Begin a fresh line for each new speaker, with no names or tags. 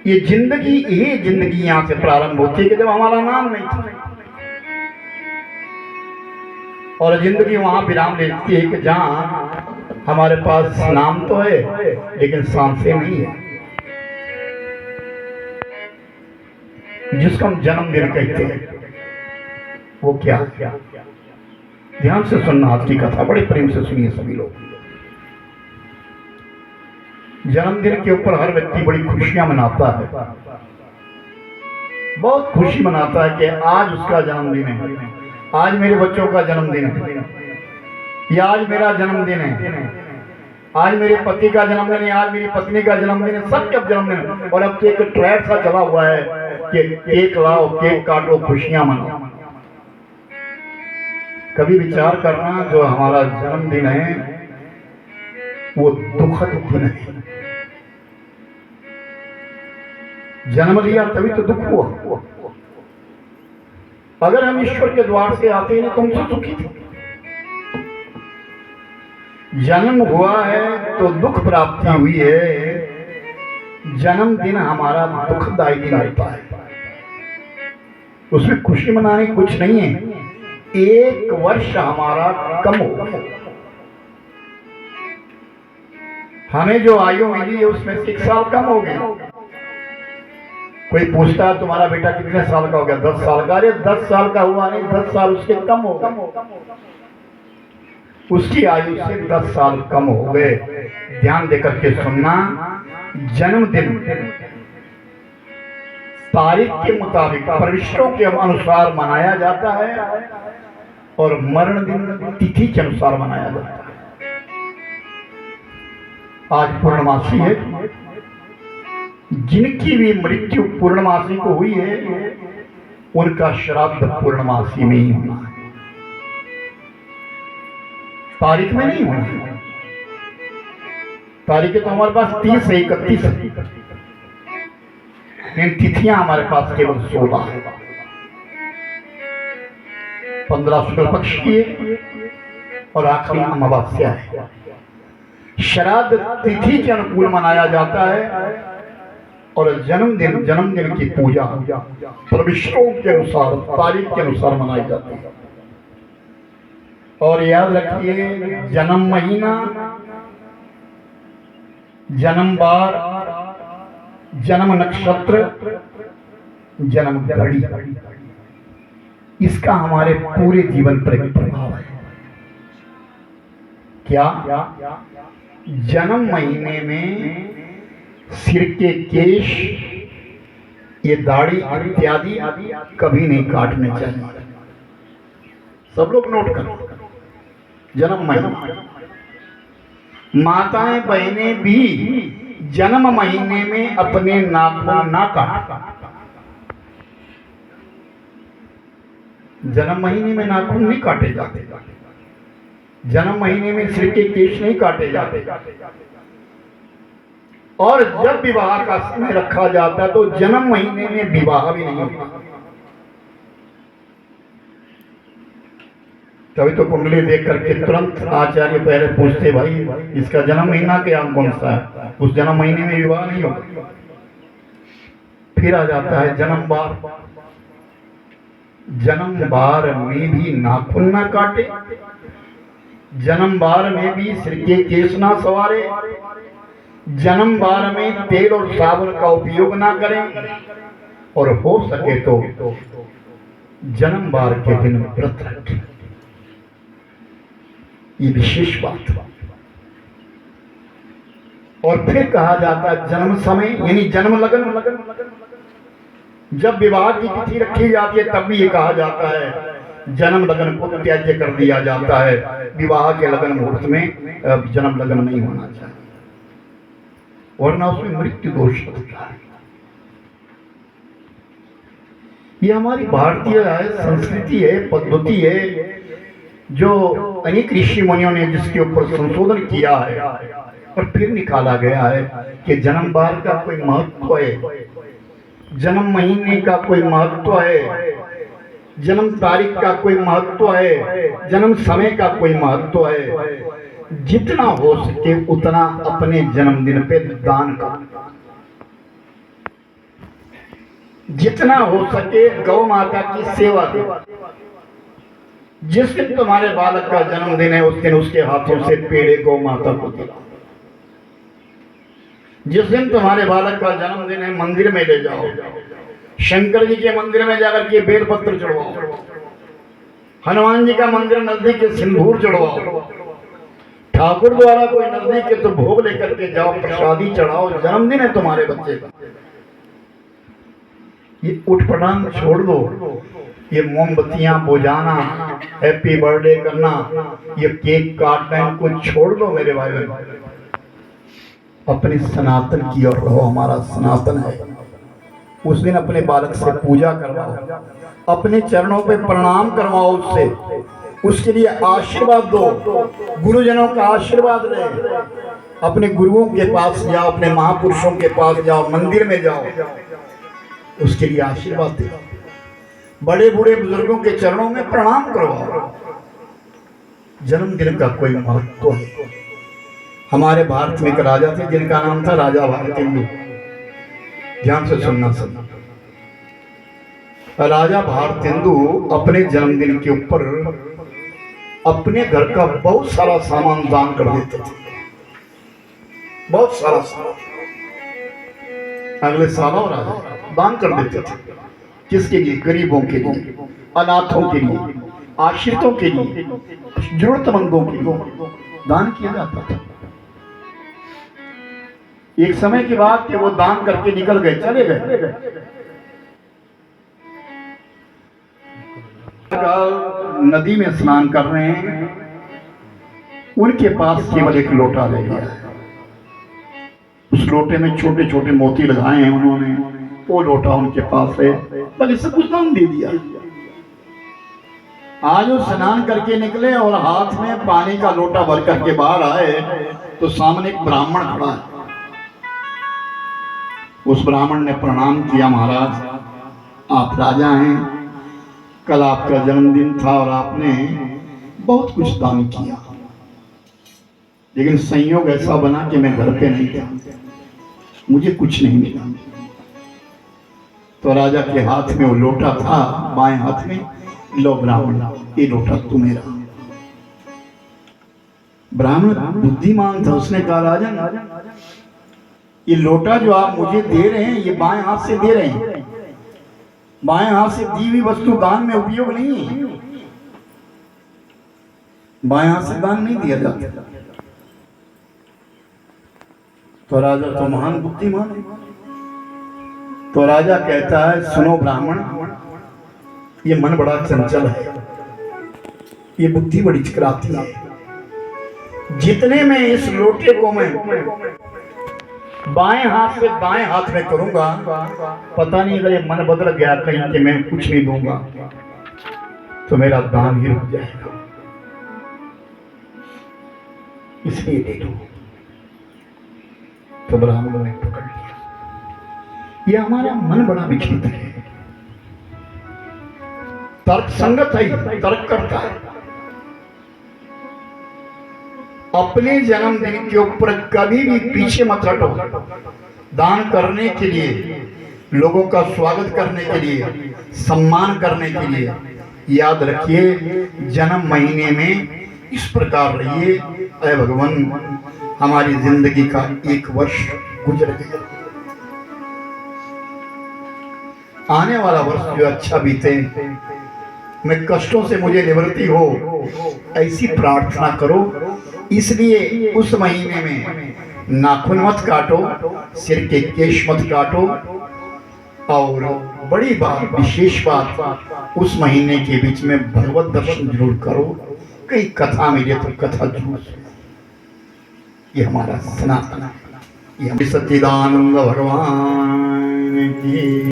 ये जिंदगी यहाँ से प्रारंभ होती है कि जब हमारा नाम नहीं था, और जिंदगी वहां विराम लेती है कि जहां हमारे पास नाम तो है लेकिन सांसें नहीं है, जिसको हम जन्मदिन कहते हैं। वो क्या? ध्यान से सुनना, आज की कथा बड़े प्रेम से सुनिए सभी लोग। जन्मदिन के ऊपर हर व्यक्ति बड़ी खुशियां मनाता है, बहुत खुशी मनाता है कि आज उसका जन्मदिन है, आज मेरे बच्चों का जन्मदिन है, या आज मेरा जन्मदिन है, आज मेरे पति का जन्मदिन है, आज मेरी पत्नी का जन्मदिन है, सबके जन्मदिन है। और अब तो एक ट्रेंड सा चला हुआ है कि केक लाओ, केक काटो, खुशियां मनाओ। कभी विचार करना, जो हमारा जन्मदिन है वो दुखद दिन है। जन्म लिया तभी तो दुख हुआ। अगर हम ईश्वर के द्वार से आते हैं तो हम तो सुखी थे। जन्म हुआ है तो दुख प्राप्ति हुई है। जन्मदिन हमारा दुखदायी दिन होता है, उसमें खुशी मनाने कुछ नहीं है। एक वर्ष हमारा कम हो गया, हमें जो आयु मिली है उसमें से 1 साल कम हो गया। कोई पूछता है तुम्हारा बेटा कितने साल का हो गया? 10 साल का। अरे 10 साल का हुआ नहीं, 10 साल उसके कम हो गए, उसकी आयु से 10 साल कम हो गए। ध्यान देकर के सुनना, जन्मदिन तारीख के मुताबिक प्रविष्टों के अनुसार मनाया जाता है और मरण दिन तिथि के अनुसार मनाया जाता है। आज पूर्णमासी है, जिनकी भी मृत्यु पूर्णमासी को हुई है उनका श्राद्ध पूर्णमासी में ही होना है, तारीख में नहीं होना है। तारीखें तो हमारे पास 30 है, 31 है, इन तिथियां हमारे पास केवल 16 है। 15 शुक्ल पक्ष की है और आखिरी अमावस्या है। श्राद्ध तिथि के अनुकूल मनाया जाता है और जन्मदिन की पूजा प्रविष्टों के अनुसार, तारीख के अनुसार मनाई जाती है। और याद रखिए, जन्म महीना, जन्म बार, जन्म नक्षत्र, जन्म घड़ी, इसका हमारे पूरे जीवन पर एक प्रभाव है। क्या? जन्म महीने में सिर के केश, ये दाढ़ी इत्यादि कभी नहीं काटने चाहिए। सब लोग नोट करो, जन्म महीना। माताएं बहनें भी जन्म महीने में अपने नाखून ना काटें। जन्म महीने में नाखून नहीं काटे जाते, जन्म महीने में सिर के केश नहीं काटे जाते। और जब विवाह का समय रखा जाता है तो जन्म महीने में विवाह भी नहीं होता। कभी तो कुंडली देख करके तुरंत आचार्य पहले पूछते, भाई इसका जन्म महीना क्या कौन सा है? उस जन्म महीने में विवाह नहीं होता। फिर आ जाता है जन्म बार। जन्म बार में भी नाखून ना काटे, जन्म बार में भी सिर के केश ना संवारे, जन्म बार में तेल और साबुन का उपयोग ना करें, और हो सके तो जन्म बार के दिन व्रत रखें। ये विशेष बात है। और फिर कहा जाता है जन्म समय, यानी जन्म लगन। जब विवाह की तिथि रखी जाती है तब भी ये कहा जाता है जन्म लगन को त्याज्य कर दिया जाता है। विवाह के लगन मुहूर्त में जन्म लगन नहीं होना चाहिए, वरना उसमें मृत्यु दोष होता है। ये हमारी भारतीय संस्कृति है, पद्धति है, जो अनेक ऋषि मुनियों ने जिसके ऊपर संशोधन किया है और फिर निकाला गया है कि जन्म बार का कोई महत्व है, जन्म महीने का कोई महत्व है, जन्म तारीख का कोई महत्व है, जन्म समय का कोई महत्व है। जितना हो सके उतना अपने जन्मदिन पे दान करो। जितना हो सके गौ माता की सेवा करो। जिस दिन तुम्हारे बालक का जन्मदिन है उस दिन उसके हाथों से पेड़े गौ माता को दिलाओ। जिस दिन तुम्हारे बालक का जन्मदिन है मंदिर में ले जाओ, शंकर जी के मंदिर में जाकर के बेलपत्र चढ़वाओ, हनुमान जी का मंदिर नजदीक के सिंदूर चढ़वाओ, ठाकुर द्वारा कोई नजदीक के तो भोग लेकर के जाओ, प्रसादी चढ़ाओ। जन्मदिन है तुम्हारे बच्चे का, ये उठपटांग छोड़ दो, ये मोमबत्तियां बुझाना, हैप्पी बर्थडे करना, ये केक काटना, इनको छोड़ दो मेरे भाई बहन। अपने सनातन की ओर रहो, हमारा सनातन है। उस दिन अपने बालक से पूजा करवाओ, अपने चरणों पे प्रणाम करवाओ उससे, उसके लिए आशीर्वाद दो, गुरुजनों का आशीर्वाद रहे। अपने गुरुओं के पास जाओ, अपने महापुरुषों के पास जाओ, मंदिर में जाओ, उसके लिए आशीर्वाद दो। बड़े बूढ़े बुजुर्गों के चरणों में प्रणाम करवाओ। जन्मदिन का कोई महत्व है। हमारे भारत में एक राजा थे जिनका नाम था राजा भारतेंदु। ध्यान से सुनना सुनना। राजा भारतेंदु अपने जन्मदिन के ऊपर अपने घर का बहुत सारा सामान दान कर देते थे, बहुत सारा सामान। अगले सालों राजा दान कर देते थे। किसके लिए? गरीबों के लिए, अनाथों के लिए, आश्रितों के लिए, जरूरतमंदों के लिए दान किया जाता था। एक समय की बात कि वो दान करके निकल गए, चले गए। नदी में स्नान कर रहे हैं, उनके पास केवल एक लोटा रह गया है। उस लोटे में छोटे छोटे मोती लगाए हैं उन्होंने, वो लोटा उनके पास है, बल्कि सब कुछ दान दे दिया। आज वो स्नान करके निकले और हाथ में पानी का लोटा भर करके बाहर आए तो सामने एक ब्राह्मण खड़ा है। उस ब्राह्मण ने प्रणाम किया, महाराज आप राजा हैं, कल आपका जन्मदिन था और आपने बहुत कुछ दान किया, लेकिन संयोग ऐसा बना कि मैं घर पे नहीं था, मुझे कुछ नहीं मिला। तो राजा के हाथ में वो लोटा था, बाएं हाथ में, लो ब्राह्मण ये लोटा तू मेरा। ब्राह्मण बुद्धिमान था, उसने कहा राजन ये लोटा जो आप मुझे दे रहे हैं ये बाएं हाथ से दे रहे हैं, बाएं हाथ से दी हुई वस्तु दान में उपयोग नहीं है, बाएं हाथ से दान नहीं दिया जाता। तो राजा तो महान बुद्धिमान है। तो राजा कहता है सुनो ब्राह्मण, ये मन बड़ा चंचल है, ये बुद्धि बड़ी चकराती है। जितने में इस लोटे को मैं बाएं हाथ से दाएं हाथ में करूंगा, पता नहीं अगर ये मन बदल गया कहीं कि मैं कुछ नहीं दूंगा तो मेरा दान ही रुक जाएगा, इसलिए दे दो। तो ब्राह्मणों ने पकड़ लिया, ये हमारा मन बड़ा विचलित है, तर्क संगत है, तर्क करता है। अपने जन्मदिन के ऊपर कभी भी पीछे मत हटो। दान करने के लिए, लोगों का स्वागत करने के लिए, सम्मान करने के लिए याद रखिए जन्म महीने में इस प्रकार रहिए, अय भगवान हमारी जिंदगी का एक वर्ष गुजर गया, आने वाला वर्ष जो अच्छा बीते, मैं कष्टों से मुझे निवृत्ति हो, ऐसी प्रार्थना करो। इसलिए उस महीने में नाखून मत काटो, सिर के केश मत काटो, और बड़ी बात, विशेष बात, उस महीने के बीच में भगवत दर्शन जरूर करो। कई कथा मिले तो कथा जरूर। ये हमारा सनातन, ये सच्चिदानंद भगवान की